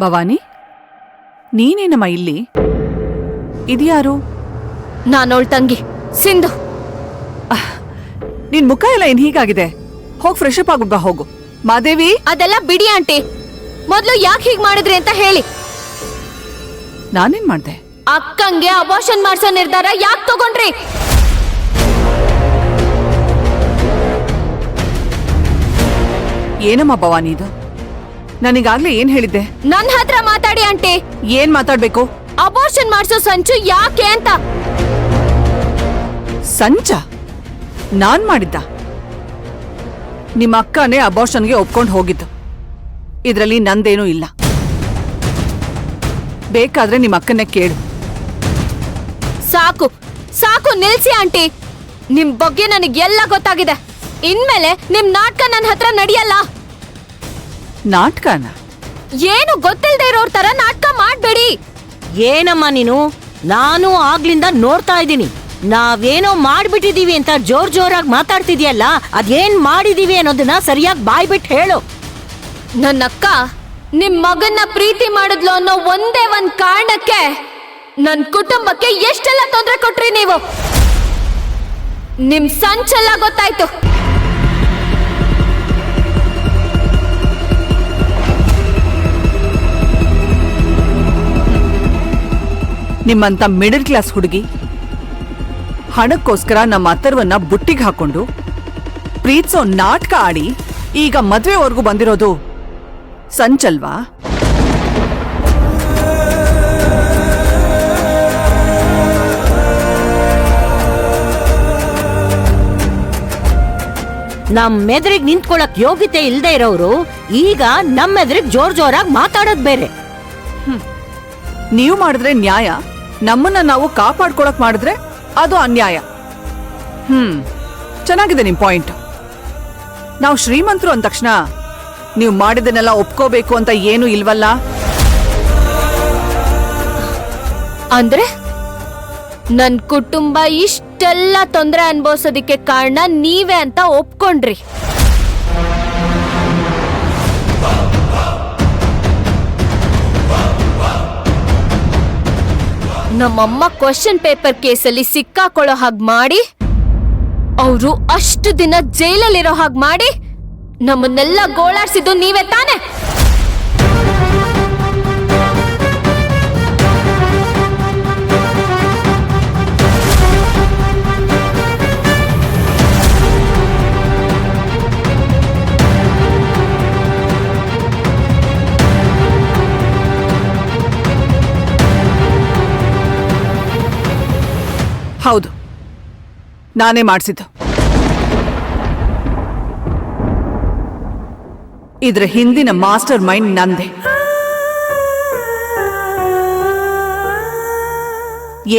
ಭವಾನಿ, ನೀನೇನಮ್ಮ ಇಲ್ಲಿ? ಇದ್ಯಾರು? ನಾನೋಳ್ ತಂಗಿ ಸಿಂಧು. ನಿನ್ ಮುಖ ಎಲ್ಲ ಏನ್ ಹೀಗಾಗಿದೆ? ಹೋಗ್ ಫ್ರೆಶ್ ಅಪ್ ಆಗ್ಬಾ ಹೋಗು. ಮಾದೇವಿ, ಅದೆಲ್ಲ ಬಿಡಿ ಆಂಟಿ. ಮೊದ್ಲು ಯಾಕೆ ಹೀಗ್ ಮಾಡಿದ್ರಿ ಅಂತ ಹೇಳಿ. ನಾನೇನ್ ಮಾಡ್ದೆ? ಅಕ್ಕಂಗೆ ಅಬಾರ್ಷನ್ ಮಾಡ್ಸೋ ನಿರ್ಧಾರ ಯಾಕೆ ತಗೊಂಡ್ರಿ? ಏನಮ್ಮ ಭವಾನಿ ಇದು? ನನಗಾಗ್ಲೇ ಏನ್ ಹೇಳಿದ್ದೆ? ನನ್ ಹತ್ರ ಮಾತಾಡಿ ಆಂಟಿ. ಏನ್ ಮಾತಾಡ್ಬೇಕು? ಅಬಾರ್ಷನ್ ಮಾಡ್ಸೋ ಸಂಚು ಯಾಕೆ ಅಂತ. ಸಂಚ ನಾನ್ ಮಾಡಿದ್ದ? ನಿಮ್ಮ ಅಕ್ಕನೇ ಅಬಾರ್ಷನ್ಗೆ ಒಪ್ಕೊಂಡು ಹೋಗಿದ್ದು. ಇದ್ರಲ್ಲಿ ನಂದೇನೂ ಇಲ್ಲ. ಬೇಕಾದ್ರೆ ನಿಮ್ಮ ಅಕ್ಕನ್ನೇ ಕೇಳು. ಸಾಕು ಸಾಕು, ನಿಲ್ಸಿ ಆಂಟಿ. ನಿಮ್ ಬಗ್ಗೆ ನನಗೆಲ್ಲ ಗೊತ್ತಾಗಿದೆ. ಇನ್ಮೇಲೆ ನಿಮ್ ನಾಟಕ ನನ್ನ ಹತ್ರ ನಡೆಯಲ್ಲ. ನಾಟಕನ? ಏನು ಗೊತ್ತಿಲ್ಲದೆ ಇರೋರ್ ತರ ನಾಟಕ ಮಾಡ್ಬೇಡಿ. ಏನಮ್ಮ ನೀನು? ನಾನು ಆಗ್ಲಿಂದ ನೋಡ್ತಾ ಇದ್ದೀನಿ. ನಾವೇನೋ ಮಾಡ್ಬಿಟ್ಟಿದೀವಿ ಅಂತ ಜೋರಾಗಿ ಮಾತಾಡ್ತಿದ್ಯಲ್ಲ, ಅದೇನ್ ಮಾಡಿದೀವಿ ಅನ್ನೋದನ್ನ ಸರಿಯಾಗಿ ಬಾಯ್ಬಿಟ್ಟು ಹೇಳು. ನನ್ನ ಅಕ್ಕ ನಿಮ್ ಮಗನ್ನ ಪ್ರೀತಿ ಮಾಡಿದ್ಲು ಅನ್ನೋ ಒಂದೇ ಒಂದ್ ಕಾರಣಕ್ಕೆ ನನ್ ಕುಟುಂಬಕ್ಕೆ ಎಷ್ಟೆಲ್ಲ ತೊಂದರೆ ಕೊಟ್ರಿ ನೀವು. ನಿಮ್ ಸಂಚೆಲ್ಲ ಗೊತ್ತಾಯ್ತು. ನಿಮ್ಮಂತ ಮಿಡಲ್ ಕ್ಲಾಸ್ ಹುಡುಗಿ ಹಣಕ್ಕೋಸ್ಕರ ನಮ್ಮ ಅಥರ್ವನ್ನ ಬುಟ್ಟಿಗೆ ಹಾಕೊಂಡು ಪ್ರೀತಿಸೋ ನಾಟಕ ಆಡಿ ಈಗ ಮದ್ವೆವರೆಗೂ ಬಂದಿರೋದು ಸಂಚಲ್ವಾ? ನಮ್ಮೆದ್ರಿಗೆ ನಿಂತ್ಕೊಳಕ್ ಯೋಗ್ಯತೆ ಇಲ್ದೇ ಇರೋರು ಈಗ ನಮ್ಮೆದ್ರಿಗೆ ಜೋರಾಗಿ ಮಾತಾಡೋದ್ ಬೇರೆ. ನೀವು ಮಾಡಿದ್ರೆ ನ್ಯಾಯ, ನಮ್ಮನ್ನ ನಾವು ಕಾಪಾಡ್ಕೊಳಕ್ ಮಾಡಿದ್ರೆ ಅದು ಅನ್ಯಾಯ. ಚೆನ್ನಾಗಿದೆ ನಿಮ್ ಪಾಯಿಂಟ್. ನಾವು ಶ್ರೀಮಂತರು ಅಂದ ತಕ್ಷಣ ನೀವು ಮಾಡಿದನ್ನೆಲ್ಲ ಒಪ್ಕೋಬೇಕು ಅಂತ ಏನು ಇಲ್ವಲ್ಲ? ಅಂದ್ರೆ ನನ್ ಕುಟುಂಬ ಇಷ್ಟೆಲ್ಲ ತೊಂದರೆ ಅನ್ಭವಿಸೋದಿಕ್ಕೆ ಕಾರಣ ನೀವೇ ಅಂತ ಒಪ್ಕೊಂಡ್ರಿ. ನಮ್ಮಮ್ಮ ಕ್ವಶನ್ ಪೇಪರ್ ಕೇಸಲ್ಲಿ ಸಿಕ್ಕಾಕೊಳ್ಳೋ ಹಾಗೆ ಮಾಡಿ, ಅವರು ಅಷ್ಟು ದಿನ ಜೈಲಲ್ಲಿರೋ ಹಾಗೆ ಮಾಡಿ ನಮ್ಮನ್ನೆಲ್ಲ ಗೋಳಾಡ್ಸಿದ್ದು ನೀವೇ ತಾನೆ? ಹೌದು, ನಾನೇ ಮಾಡಿಸಿದ್ದು. ಇದ್ರ ಹಿಂದಿನ ಮಾಸ್ಟರ್ ಮೈಂಡ್ ನಂದೆ.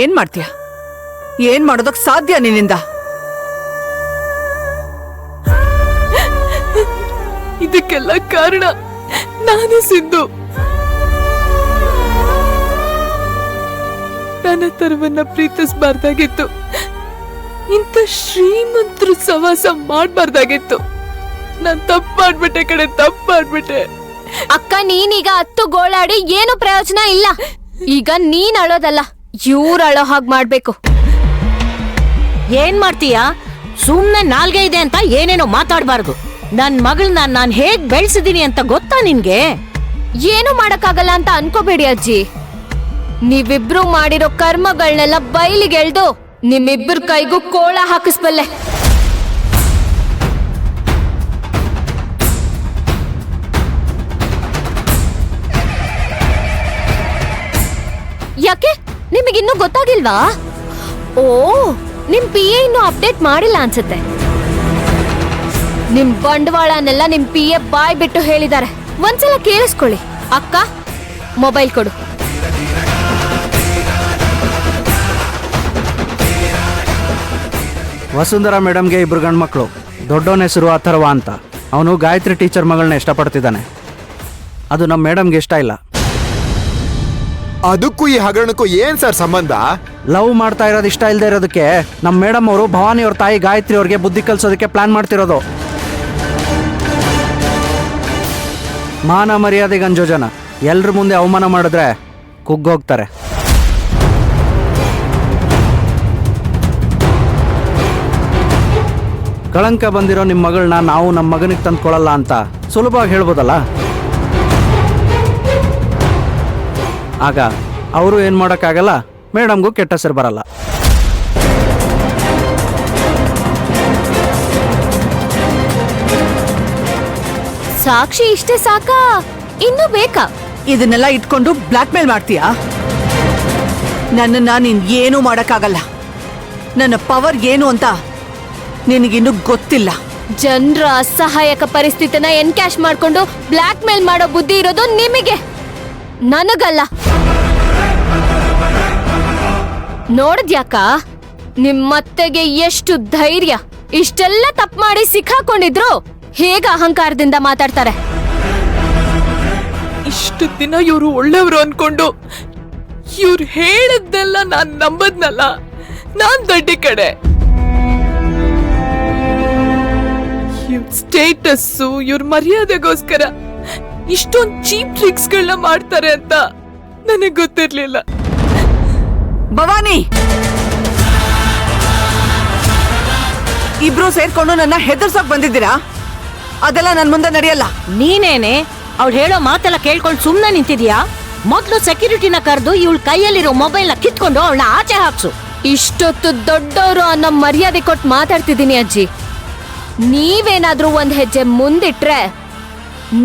ಏನ್ ಮಾಡ್ತೀಯ? ಏನ್ ಮಾಡೋದಕ್ ಸಾಧ್ಯ ನಿನ್ನಿಂದ? ಇದಕ್ಕೆಲ್ಲ ಕಾರಣ ನಾನೇ ಸಿಂಧು. ನನ್ನ ತರವನ್ನ ಪ್ರೀತಿಸಬಾರ್ದಾಗಿತ್ತು. ಇಂಥ ಶ್ರೀಮಂತರು ಸವಾಸ ಮಾಡ್ಬಾರ್ದಾಗಿತ್ತು. ನಾನ್ ತಪ್ಪಾಡ್ಬಿಟ್ಟೆ ಕಡೆ, ತಪ್ಪಾಡ್ಬಿಟ್ಟೆ. ಅಕ್ಕ, ನೀನೀಗ 10 ಗೋಳಾಡಿ ಏನು ಪ್ರಯೋಜನ ಇಲ್ಲ. ಈಗ ನೀನ್ ಅಳೋದಲ್ಲ, ಇವ್ರು ಅಳೋ ಹಾಗೆ ಮಾಡ್ಬೇಕು. ಏನ್ ಮಾಡ್ತೀಯಾ? ಸುಮ್ನೆ ನಾಲ್ಗೆ ಇದೆ ಅಂತ ಏನೇನೋ ಮಾತಾಡ್ಬಾರ್ದು. ನನ್ ಮಗಳನ್ನ ನಾನ್ ಹೇಗ್ ಬೆಳೆಸಿದೀನಿ ಅಂತ ಗೊತ್ತಾ ನಿನ್ಗೆ? ಏನು ಮಾಡಕ್ಕಾಗಲ್ಲ ಅಂತ ಅನ್ಕೋಬೇಡಿ ಅಜ್ಜಿ. ನೀವಿಬ್ರು ಮಾಡಿರೋ ಕರ್ಮಗಳನ್ನೆಲ್ಲ ಬಯಲಿಗೆಳ್ದು ನಿಮ್ಮಿಬ್ಬರ ಕೈಗೂ ಕೋಳ ಹಾಕಿಸ್ಬಲ್ಲೆ. ಯಾಕೆ, ನಿಮಗಿನ್ನೂ ಗೊತ್ತಾಗಿಲ್ವಾ? ಓ, ನಿಮ್ PA ಇನ್ನೂ ಅಪ್ಡೇಟ್ ಮಾಡಿಲ್ಲ ಅನ್ಸುತ್ತೆ. ನಿಮ್ ಬಂಡವಾಳನೆಲ್ಲ ನಿಮ್ PA ಬಾಯ್ ಬಿಟ್ಟು ಹೇಳಿದ್ದಾರೆ. ಒಂದ್ಸಲ ಕೇಳಿಸ್ಕೊಳ್ಳಿ. ಅಕ್ಕ, ಮೊಬೈಲ್ ಕೊಡು. ವಸುಂಧರಾ ಮೇಡಮ್ಗೆ 2 ಗಂಡ್ಮಕ್ಳು. ದೊಡ್ಡವನ ಹೆಸರು ಅಥರ್ವ ಅಂತ. ಅವನು ಗಾಯತ್ರಿ ಟೀಚರ್ ಮಗಳನ್ನ ಇಷ್ಟಪಡ್ತಿದ್ದಾನೆ. ಅದು ನಮ್ಮ ಮೇಡಮ್ಗೆ ಇಷ್ಟ ಇಲ್ಲ. ಅದಕ್ಕೂ ಈ ಹಗರಣಕ್ಕೂ ಏನ್ ಸರ್ ಸಂಬಂಧ? ಲವ್ ಮಾಡ್ತಾ ಇರೋದು ಇಷ್ಟ ಇಲ್ಲದೆ ಇರೋದಕ್ಕೆ ನಮ್ಮ ಮೇಡಮ್ ಅವರು ಭವಾನಿ ಅವ್ರ ತಾಯಿ ಗಾಯತ್ರಿ ಅವ್ರಿಗೆ ಬುದ್ಧಿ ಕಲಿಸೋದಕ್ಕೆ ಪ್ಲಾನ್ ಮಾಡ್ತಿರೋದು. ಮಾನ ಮರ್ಯಾದೆಗೆ ಅಂಜೋ ಜನ ಎಲ್ರ ಮುಂದೆ ಅವಮಾನ ಮಾಡಿದ್ರೆ ಕುಗ್ಗೋಗ್ತಾರೆ. ಕಳಂಕ ಬಂದಿರೋ ನಿಮ್ಮ ಮಗಳನ್ನ ನಾವು ನಮ್ಮ ಮಗನಿಗೆ ತಂದ್ಕೊಳಲ್ಲ ಅಂತ ಸುಲಭವಾಗಿ ಹೇಳ್ಬೋದಲ್ಲ. ಆಗ ಅವರು ಏನು ಮಾಡೋಕ್ಕಾಗಲ್ಲ, ಮೇಡಮ್ಗೂ ಕೆಟ್ಟ ಹೆಸರು ಬರಲ್ಲ. ಸಾಕ್ಷಿ ಇಷ್ಟೇ ಸಾಕಾ? ಇನ್ನೂ ಬೇಕಾ? ಇದನ್ನೆಲ್ಲ ಇಟ್ಕೊಂಡು ಬ್ಲ್ಯಾಕ್ ಮೇಲ್ ಮಾಡ್ತೀಯಾ? ನನ್ನನ್ನ ನೀನ್ ಏನೂ ಮಾಡಕ್ಕಾಗಲ್ಲ. ನನ್ನ ಪವರ್ ಏನು ಅಂತ ನಿನಗಿನ್ನೂ ಗೊತ್ತಿಲ್ಲ. ಜನರ ಅಸಹಾಯಕ ಪರಿಸ್ಥಿತಿನ ಎನ್ಕ್ಯಾಶ್ ಮಾಡ್ಕೊಂಡು ಬ್ಲ್ಯಾಕ್ ಮೇಲ್ ಮಾಡೋ ಬುದ್ಧಿ ಇರೋದು ನಿಮಗೆ, ನನಗಲ್ಲ. ನೋಡಿದ್ಯಾಕ ನಿಮ್ಮತ್ತೆಗೆ ಎಷ್ಟು ಧೈರ್ಯ? ಇಷ್ಟೆಲ್ಲ ತಪ್ಪು ಮಾಡಿ ಸಿಕ್ಕಾಕೊಂಡಿದ್ರು ಹೇಗ ಅಹಂಕಾರದಿಂದ ಮಾತಾಡ್ತಾರೆ. ಇಷ್ಟು ದಿನ ಇವ್ರು ಒಳ್ಳೆಯವರು ಅನ್ಕೊಂಡು ಇವ್ರು ಹೇಳದ್ನೆಲ್ಲ ನಾನ್ ನಂಬದ್ನಲ್ಲ, ನಾನ್ ದಡ್ಡಿ ಕಡೆ. ಇವ್ರ ಸ್ಟೇಟಸ್ಸು, ಇವ್ರ ಮರ್ಯಾದೆಗೋಸ್ಕರ ಇಷ್ಟೊಂದು ಚೀಪ್ ಟ್ರಿಕ್ಸ್ಗಳನ್ನ ಮಾಡ್ತಾರೆ ಅಂತ ನನಗ್ ಗೊತ್ತಿರ್ಲಿಲ್ಲ. ಭವಾನಿ, ಇಬ್ರು ಸೇರ್ಕೊಂಡು ನನ್ನ ಹೆದರ್ಸಕ್ ಬಂದಿದ್ದೀರಾ? ಅದೆಲ್ಲ ನನ್ ಮುಂದೆ ನಡೆಯಲ್ಲ. ನೀನೇನೆ ಅವಳು ಹೇಳೋ ಮಾತೆಲ್ಲ ಕೇಳ್ಕೊಂಡು ಸುಮ್ನೆ ನಿಂತಿದ್ಯಾ? ಮೊದ್ಲು ಸೆಕ್ಯೂರಿಟಿನ ಕರೆದು ಇವಳ ಕೈಯಲ್ಲಿರೋ ಮೊಬೈಲ್ನ ಕಿತ್ಕೊಂಡು ಅವಳನ್ನ ಆಚೆ ಹಾಕ್ಸು. ಇಷ್ಟೊತ್ತು ದೊಡ್ಡವರು ಅನ್ನೋ ಮರ್ಯಾದೆ ಕೊಟ್ಟು ಮಾತಾಡ್ತಿದ್ದೀನಿ ಅಜ್ಜಿ. ನೀವೇನಾದ್ರೂ ಒಂದ್ ಹೆಜ್ಜೆ ಮುಂದಿಟ್ರೆ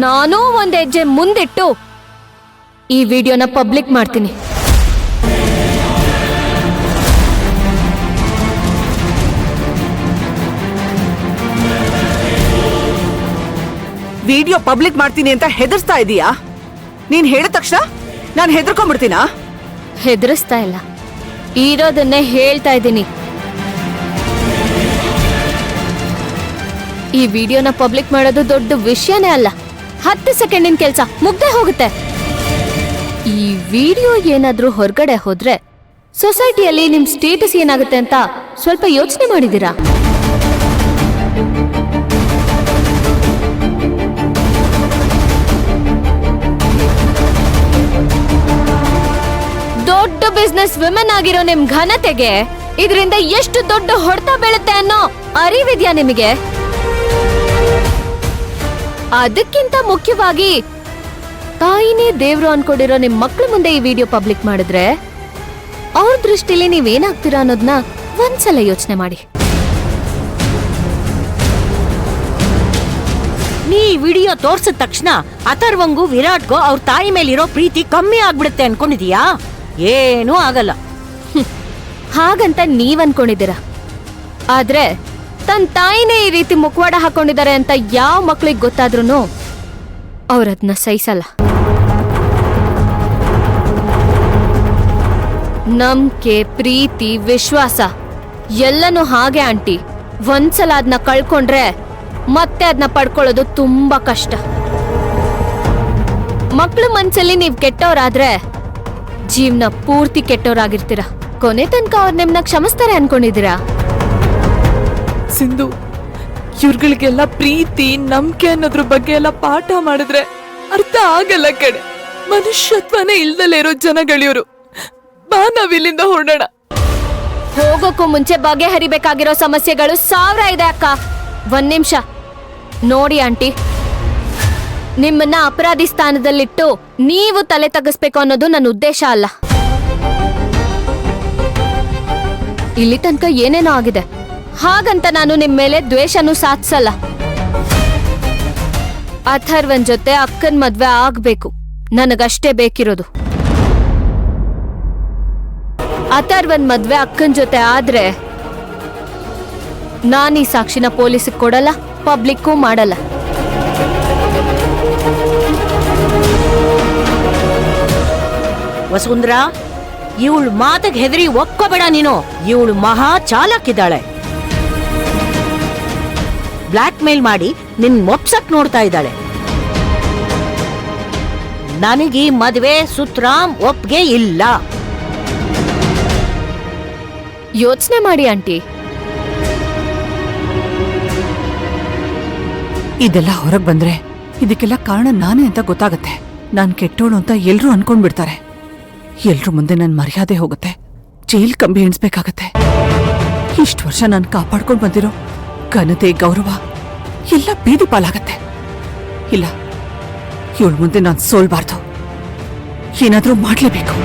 ನಾನೂ ಒಂದ್ ಹೆಜ್ಜೆ ಮುಂದಿಟ್ಟು ಈ ವಿಡಿಯೋನ ಪಬ್ಲಿಕ್ ಮಾಡ್ತೀನಿ. ವಿಡಿಯೋ ಪಬ್ಲಿಕ್ ಮಾಡ್ತೀನಿ ಅಂತ ಹೆದರ್ಸ್ತಾ ಇದೀಯಾ? ನೀನ್ ಹೇಳಿದ ತಕ್ಷಣ ನಾನು ಹೆದರ್ಕೊಂಡ್ಬಿಡ್ತೀನಾ? ಹೆದರಿಸ್ತಾ ಇಲ್ಲ, ಇರೋದನ್ನೇ ಹೇಳ್ತಾ ಇದ್ದೀನಿ. ಈ ವಿಡಿಯೋನ ಪಬ್ಲಿಕ್ ಮಾಡೋದು ದೊಡ್ಡ ವಿಷಯನೇ ಅಲ್ಲ. 10 ಸೆಕೆಂಡಿನ ಕೆಲಸ ಮುಗ್ದೇ ಹೋಗುತ್ತೆ. ಈ ವಿಡಿಯೋ ಏನಾದ್ರೂ ಹೊರಗಡೆ ಹೋದ್ರೆ ಸೊಸೈಟಿಯಲ್ಲಿ ನಿಮ್ ಸ್ಟೇಟಸ್ ಏನಾಗುತ್ತೆ ಅಂತ ಸ್ವಲ್ಪ ಯೋಚನೆ ಮಾಡಿದೀರಾ? ದೊಡ್ಡ ಬಿಸ್ನೆಸ್ ವಿಮೆನ್ ಆಗಿರೋ ನಿಮ್ ಘನತೆಗೆ ಇದರಿಂದ ಎಷ್ಟು ದೊಡ್ಡ ಹೊಡೆತ ಬೀಳುತ್ತೆ ಅನ್ನೋ ಅರಿವಿದ್ಯಾ ನಿಮಗೆ? ಅದಕ್ಕಿಂತ ಮುಖ್ಯವಾಗಿ ತಾಯಿನೇ ದೇವ್ರು ಅನ್ಕೊಂಡಿರೋ ನಿಮ್ ಮಕ್ಳ ಮುಂದೆ ಈ ವಿಡಿಯೋ ಪಬ್ಲಿಕ್ ಮಾಡಿದ್ರೆ ಅವ್ರ ದೃಷ್ಟಿಲಿ ನೀವೇನಾಗ್ತೀರಾ ಅನ್ನೋದನ್ನ ಒಂದ್ಸಲ ಯೋಚನೆ ಮಾಡಿ. ನೀ ವಿಡಿಯೋ ತೋರ್ಸಿದ ತಕ್ಷಣ ಅಥರ್ವಂಗೂ ವಿರಾಟ್ಗೂ ಅವ್ರ ತಾಯಿ ಮೇಲಿರೋ ಪ್ರೀತಿ ಕಮ್ಮಿ ಆಗ್ಬಿಡುತ್ತೆ ಅನ್ಕೊಂಡಿದೀಯಾ? ಏನೂ ಆಗಲ್ಲ. ಹಾಗಂತ ನೀವ್ ಅನ್ಕೊಂಡಿದ್ದೀರಾ, ಆದ್ರೆ ತನ್ ತಾಯಿನೇ ಈ ರೀತಿ ಮುಖವಾಡ ಹಾಕೊಂಡಿದ್ದಾರೆ ಅಂತ ಯಾವ ಮಕ್ಳಿಗೆ ಗೊತ್ತಾದ್ರೂ ಅವ್ರದ್ನ ಸಹಿಸಲ್ಲ. ನಂಬಿಕೆ, ಪ್ರೀತಿ, ವಿಶ್ವಾಸ ಎಲ್ಲನೂ ಹಾಗೆ ಆಂಟಿ. ಒಂದ್ಸಲ ಅದನ್ನ ಕಳ್ಕೊಂಡ್ರೆ ಮತ್ತೆ ಅದನ್ನ ಪಡ್ಕೊಳ್ಳೋದು ತುಂಬಾ ಕಷ್ಟ. ಮಕ್ಳ ಮನ್ಸಲ್ಲಿ ನೀವ್ ಕೆಟ್ಟವ್ರಾದ್ರೆ ಜೀವನ ಪೂರ್ತಿ ಕೆಟ್ಟವ್ರಾಗಿರ್ತೀರ. ಕೊನೆ ತನಕ ಅವ್ರು ನಿಮ್ನ ಕ್ಷಮಿಸ್ತಾರೆ ಅನ್ಕೊಂಡಿದ್ದೀರಾ? ಸಿಂಧು, ಇವ್ರುಗಳಿಗೆಲ್ಲ ಪ್ರೀತಿ, ನಂಬಿಕೆ ಅನ್ನೋದ್ರ ಬಗ್ಗೆ ಎಲ್ಲ ಪಾಠ ಮಾಡಿದ್ರೆ ಅರ್ಥ ಆಗಲ್ಲ ಕಡೆ. ಮನುಷ್ಯತ್ವನೇ ಇಲ್ದಲೇ ಇರೋ ಜನಗಳಿವ್ರು. ಬಾ ನಾವಿಲ್ಲಿಂದ ಹೊರಡೋಣ. ಹೋಗೋಕ್ಕೂ ಮುಂಚೆ ಬಗೆಹರಿಬೇಕಾಗಿರೋ ಸಮಸ್ಯೆಗಳು 1000 ಇದೆ ಅಕ್ಕ. 1 ನಿಮಿಷ ನೋಡಿ ಆಂಟಿ, ನಿಮ್ಮನ್ನ ಅಪರಾಧಿ ಸ್ಥಾನದಲ್ಲಿಟ್ಟು ನೀವು ತಲೆ ತಗ್ಗಿಸ್ಬೇಕು ಅನ್ನೋದು ನನ್ನ ಉದ್ದೇಶ ಅಲ್ಲ. ಇಲ್ಲಿ ತನಕ ಏನೇನೋ ಆಗಿದೆ, ಹಾಗಂತ ನಾನು ನಿಮ್ ಮೇಲೆ ದ್ವೇಷನೂ ಸಾಧಿಸಲ್ಲ. ಅಥರ್ವನ್ ಜೊತೆ ಅಕ್ಕನ್ ಮದ್ವೆ ಆಗ್ಬೇಕು, ನನಗಷ್ಟೇ ಬೇಕಿರೋದು. ಅಥರ್ವನ್ ಮದ್ವೆ ಅಕ್ಕನ್ ಜೊತೆ ಆದ್ರೆ ನಾನೀ ಸಾಕ್ಷಿನ ಪೊಲೀಸಿಗೆ ಕೊಡಲ್ಲ, ಪಬ್ಲಿಕ್ಕೂ ಮಾಡಲ್ಲ. ವಸುಂಧ್ರ, ಇವಳು ಮಾತಿಗೆ ಹೆದರಿ ಒಕ್ಕೋಬೇಡ ನೀನು. ಇವಳು ಮಹಾ ಚಾಲಾಕಿದ್ದಾಳೆ. ಬ್ಲ್ಯಾಕ್ ಮೇಲ್ ಮಾಡಿ ನಿನ್ ಮೊಪ್ಸಕ್ ನೋಡ್ತಾ ಇದ್ದಾಳೆ. ನನಗೀ ಮದ್ವೆ ಸುತ್ರಾಮ್ ಒಪ್ಗೆ ಇಲ್ಲ. ಯೋಚನೆ ಮಾಡಿ ಆಂಟಿ. ಇದೆಲ್ಲ ಹೊರಗ್ ಬಂದ್ರೆ ಇದಕ್ಕೆಲ್ಲ ಕಾರಣ ನಾನೇ ಅಂತ ಗೊತ್ತಾಗತ್ತೆ. ನಾನ್ ಕೆಟ್ಟೋಳು ಅಂತ ಎಲ್ರೂ ಅನ್ಕೊಂಡ್ಬಿಡ್ತಾರೆ. ಎಲ್ರ ಮುಂದೆ ನನ್ ಮರ್ಯಾದೆ ಹೋಗುತ್ತೆ, ಜೈಲ್ ಕಂಬಿ ಎಣಿಸ್ಬೇಕಾಗತ್ತೆ. ಇಷ್ಟು ವರ್ಷ ನಾನು ಕಾಪಾಡ್ಕೊಂಡ್ ಬಂದಿರೋ ಘನತೆ, ಗೌರವ ಎಲ್ಲ ಬೀದಿ ಪಾಲಾಗತ್ತೆ. ಇಲ್ಲ, ಇವಳ ಮುಂದೆ ನಾನು ಸೋಲ್ಬಾರ್ದು, ಏನಾದ್ರೂ ಮಾಡ್ಲೇಬೇಕು.